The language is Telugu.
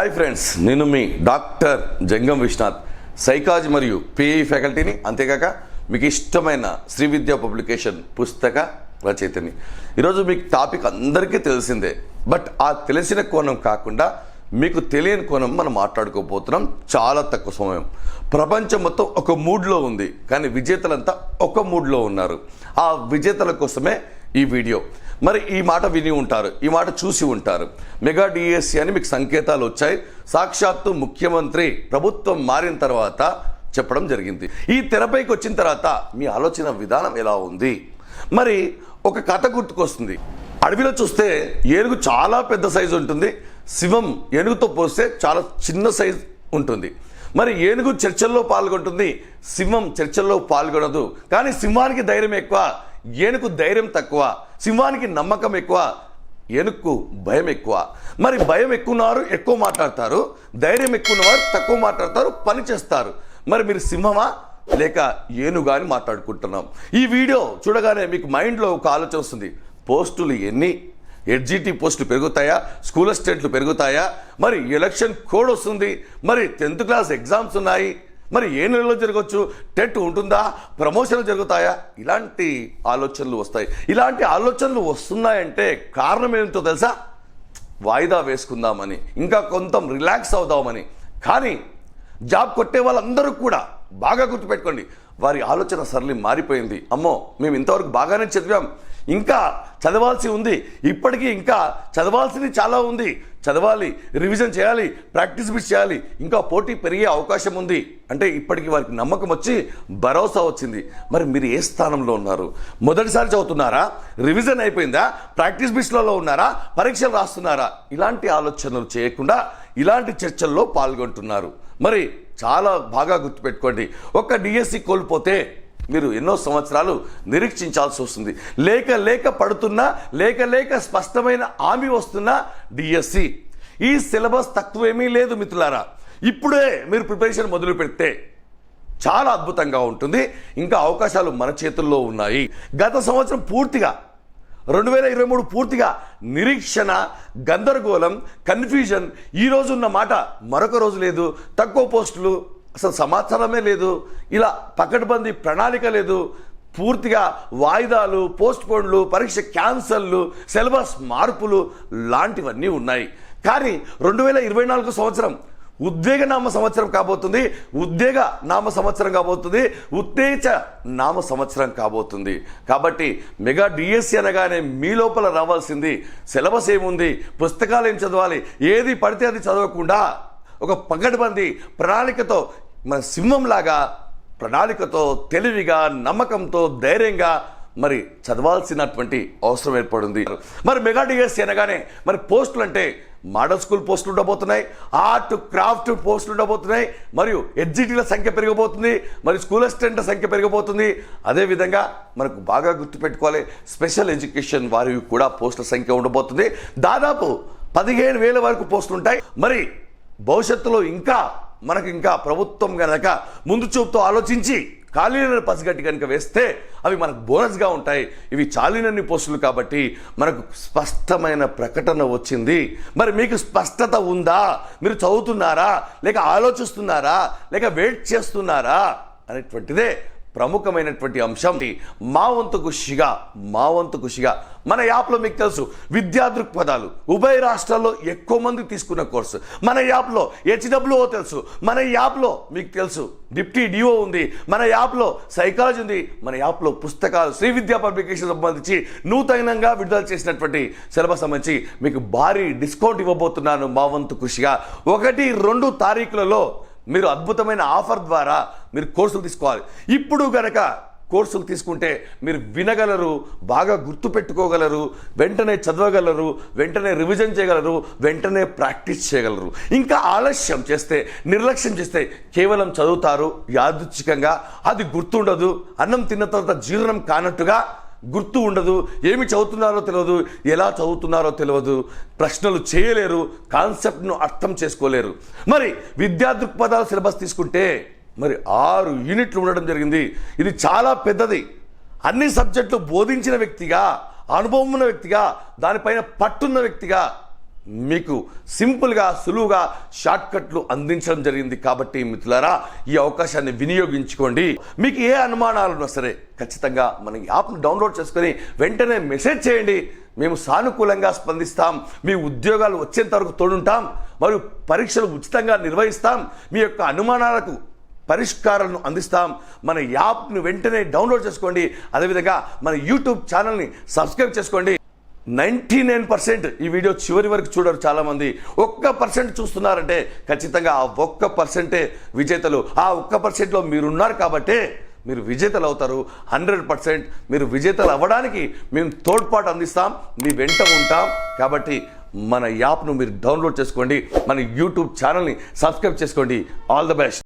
హాయ్ ఫ్రెండ్స్, నేను మీ డాక్టర్ జంగం విశ్వనాథ్, సైకాలజీ మరియు పిఈ ఫ్యాకల్టీని, అంతేకాక మీకు ఇష్టమైన శ్రీ విద్యా పబ్లికేషన్ పుస్తక రచయితని. ఈరోజు మీకు టాపిక్ అందరికీ తెలిసిందే, బట్ ఆ తెలిసిన కోణం కాకుండా మీకు తెలియని కోణం మనం మాట్లాడుకోబోతున్నాం. చాలా తక్కువ సమయం. ప్రపంచం మొత్తం ఒక మూడ్లో ఉంది, కానీ విజేతలంతా ఒక మూడ్లో ఉన్నారు. ఆ విజేతల కోసమే ఈ వీడియో. మరి ఈ మాట విని ఉంటారు, ఈ మాట చూసి ఉంటారు. మెగా డిఎస్సి అని మీకు సంకేతాలు వచ్చాయి. సాక్షాత్తు ముఖ్యమంత్రి ప్రభుత్వం మారిన తర్వాత చెప్పడం జరిగింది. ఈ తెరపైకి వచ్చిన తర్వాత మీ ఆలోచన విధానం ఎలా ఉంది? మరి ఒక కథ గుర్తుకొస్తుంది. అడవిలో చూస్తే ఏనుగు చాలా పెద్ద సైజు ఉంటుంది, సింహం ఏనుగుతో పోస్తే చాలా చిన్న సైజు ఉంటుంది. మరి ఏనుగు చర్చల్లో పాల్గొంటుంది, సింహం చర్చల్లో పాల్గొనదు. కానీ సింహానికి ధైర్యం ఎక్కువ, ఏనుగు ధైర్యం తక్కువ. సింహానికి నమ్మకం ఎక్కువ, ఏనుగుకు భయం ఎక్కువ. మరి భయం ఎక్కువన్నారు ఎక్కువ మాట్లాడతారు, ధైర్యం ఎక్కువన్నవారు తక్కువ మాట్లాడతారు, పని చేస్తారు. మరి మీరు సింహమా లేక ఏనుగా అని మాట్లాడుకుంటున్నాం. ఈ వీడియో చూడగానే మీకు మైండ్లో ఒక ఆలోచన వస్తుంది. పోస్టులు ఎన్ని? ఎడ్జిటి పోస్టులు పెరుగుతాయా? స్కూల్ అసిస్టెంట్లు పెరుగుతాయా? మరి ఎలక్షన్ కోడ్ వస్తుంది, మరి 10th క్లాస్ ఎగ్జామ్స్ ఉన్నాయి, మరి ఏ నెలలో జరగవచ్చు? టెట్ ఉంటుందా? ప్రమోషన్లు జరుగుతాయా? ఇలాంటి ఆలోచనలు వస్తాయి. ఇలాంటి ఆలోచనలు వస్తున్నాయంటే కారణం ఏంటో తెలుసా? వాయిదా వేసుకుందామని, ఇంకా కొంత రిలాక్స్ అవుదామని. కానీ జాబ్ కొట్టే వాళ్ళందరూ కూడా బాగా గుర్తుపెట్టుకోండి, వారి ఆలోచన సరళి మారిపోయింది. అమ్మో, మేము ఇంతవరకు బాగానే చదివాం, ఇంకా చదవాల్సి ఉంది, ఇప్పటికీ ఇంకా చదవాల్సింది చాలా ఉంది, చదవాలి, రివిజన్ చేయాలి, ప్రాక్టీస్ బిట్స్ చేయాలి, ఇంకా పోటీ పెరిగే అవకాశం ఉంది అంటే ఇప్పటికీ వారికి నమ్మకం వచ్చి భరోసా వచ్చింది. మరి మీరు ఏ స్థానంలో ఉన్నారు? మొదటిసారి చదువుతున్నారా? రివిజన్ అయిపోయిందా? ప్రాక్టీస్ బిట్స్లలో ఉన్నారా? పరీక్షలు రాస్తున్నారా? ఇలాంటి ఆలోచనలు చేయకుండా ఇలాంటి చర్చల్లో పాల్గొంటున్నారు. మరి చాలా బాగా గుర్తుపెట్టుకోండి, ఒక్క డిఎస్సి కోల్పోతే మీరు ఎన్నో సంవత్సరాలు నిరీక్షించాల్సి వస్తుంది. లేక పడుతున్నా, లేక స్పష్టమైన హామీ వస్తున్నా డిఎస్సి. ఈ సిలబస్ తక్కువేమీ లేదు మిత్రులారా. ఇప్పుడే మీరు ప్రిపరేషన్ మొదలు పెడితే చాలా అద్భుతంగా ఉంటుంది. ఇంకా అవకాశాలు మన చేతుల్లో ఉన్నాయి. గత సంవత్సరం పూర్తిగా 2023 పూర్తిగా నిరీక్షణ, గందరగోళం, కన్ఫ్యూజన్. ఈ రోజు ఉన్న మాట మరొక రోజు లేదు. తక్కువ పోస్టులు, అసలు సమాచారమే లేదు, ఇలా పకడ్బందీ ప్రణాళిక లేదు, పూర్తిగా వాయిదాలు, పోస్ట్ పోన్లు, పరీక్ష క్యాన్సల్లు, సిలబస్ మార్పులు లాంటివన్నీ ఉన్నాయి. కానీ 2024 సంవత్సరం ఉద్వేగ నామ సంవత్సరం కాబోతుంది, ఉద్వేగ నామ సంవత్సరం కాబోతుంది, ఉత్తేజ నామ సంవత్సరం కాబోతుంది. కాబట్టి మెగా డిఎస్సి అనగానే మీ లోపల రావాల్సింది సిలబస్ ఏముంది, పుస్తకాలు ఏం చదవాలి, ఏది పడితే అది చదవకుండా ఒక పగడ్బందీ ప్రణాళికతో, మన సింహంలాగా ప్రణాళికతో, తెలివిగా, నమ్మకంతో, ధైర్యంగా మరి చదవాల్సినటువంటి అవసరం ఏర్పడింది. మరి మెగా డిఎస్సి అనగానే మరి పోస్టులు అంటే మోడల్ స్కూల్ పోస్టులు ఉండబోతున్నాయి, ఆర్ట్ క్రాఫ్ట్ పోస్టులు ఉండబోతున్నాయి, మరియు ఎడ్జిటీల సంఖ్య పెరగబోతుంది, మరి స్కూల్ అసిస్టెంట్ల సంఖ్య పెరగబోతుంది. అదేవిధంగా మనకు బాగా గుర్తుపెట్టుకోవాలి, స్పెషల్ ఎడ్యుకేషన్ వారికి కూడా పోస్టుల సంఖ్య ఉండబోతుంది. దాదాపు 15,000 వరకు పోస్టులు ఉంటాయి. మరి భవిష్యత్తులో మనకు ఇంకా ప్రభుత్వం కనుక ముందు చూపుతో ఆలోచించి ఖాళీలను పసిగట్టి కనుక వేస్తే అవి మనకు బోనస్గా ఉంటాయి. ఇవి చాలినన్ని పోస్టులు కాబట్టి మనకు స్పష్టమైన ప్రకటన వచ్చింది. మరి మీకు స్పష్టత ఉందా? మీరు చదువుతున్నారా, లేక ఆలోచిస్తున్నారా, లేక వెయిట్ చేస్తున్నారా అనేటువంటిదే ప్రముఖమైనటువంటి అంశం. మా వంతు ఖుషిగా మన యాప్లో మీకు తెలుసు విద్యా దృక్పథాలు ఉభయ రాష్ట్రాల్లో ఎక్కువ మంది తీసుకున్న కోర్సు. మన యాప్లో HWO తెలుసు, మన యాప్లో మీకు తెలుసు డిప్టీ డిఓ ఉంది, మన యాప్లో సైకాలజీ ఉంది, మన యాప్లో పుస్తకాలు శ్రీ విద్యా పబ్లికేషన్ సంబంధించి నూతనంగా విడుదల చేసినటువంటి సిలబస్ సంబంధించి మీకు భారీ డిస్కౌంట్ ఇవ్వబోతున్నాను. మా వంతు ఖుషిగా 1-2 తారీఖులలో మీరు అద్భుతమైన ఆఫర్ ద్వారా మీరు కోర్సులు తీసుకోవాలి. ఇప్పుడు గనక కోర్సులు తీసుకుంటే మీరు వినగలరు, బాగా గుర్తుపెట్టుకోగలరు, వెంటనే చదవగలరు, వెంటనే రివిజన్ చేయగలరు, వెంటనే ప్రాక్టీస్ చేయగలరు. ఇంకా ఆలస్యం చేస్తే, నిర్లక్ష్యం చేస్తే కేవలం చదువుతారు, యాదృచ్ఛికంగా అది గుర్తుండదు, అన్నం తిన్న తర్వాత జీర్ణం కానట్టుగా గుర్తు ఉండదు, ఏమి చదువుతున్నారో తెలియదు, ఎలా చదువుతున్నారో తెలియదు, ప్రశ్నలు చేయలేరు, కాన్సెప్ట్ను అర్థం చేసుకోలేరు. మరి విద్యా దృక్పథాల సిలబస్ తీసుకుంటే మరి 6 యూనిట్లు ఉండడం జరిగింది. ఇది చాలా పెద్దది. అన్ని సబ్జెక్టులు బోధించిన వ్యక్తిగా, అనుభవం ఉన్న వ్యక్తిగా, దానిపైన పట్టున్న వ్యక్తిగా మీకు సింపుల్గా సులువుగా షార్ట్ కట్లు అందించడం జరిగింది. కాబట్టి మిత్రులారా, ఈ అవకాశాన్ని వినియోగించుకోండి. మీకు ఏ అనుమానాలు ఉన్నా సరే ఖచ్చితంగా మన యాప్ను డౌన్లోడ్ చేసుకొని వెంటనే మెసేజ్ చేయండి. మేము సానుకూలంగా స్పందిస్తాం. మీ ఉద్యోగాలు వచ్చేంత వరకు తోడుంటాం. మరియు పరీక్షలు ఉచితంగా నిర్వహిస్తాం. మీ యొక్క అనుమానాలకు పరిష్కారాలను అందిస్తాం. మన యాప్ను వెంటనే డౌన్లోడ్ చేసుకోండి. అదేవిధంగా మన యూట్యూబ్ ఛానల్ని సబ్స్క్రైబ్ చేసుకోండి. 99% ఈ వీడియో చివరి వరకు చూడరు చాలామంది. 1% చూస్తున్నారంటే ఖచ్చితంగా ఆ 1%ఏ విజేతలు. ఆ 1%లో మీరున్నారు కాబట్టే మీరు విజేతలు అవుతారు. 100% మీరు విజేతలు అవ్వడానికి మేము తోడ్పాటు అందిస్తాం, మీ వెంట ఉంటాం. కాబట్టి మన యాప్ను మీరు డౌన్లోడ్ చేసుకోండి, మన యూట్యూబ్ ఛానల్ని సబ్స్క్రైబ్ చేసుకోండి. All the best.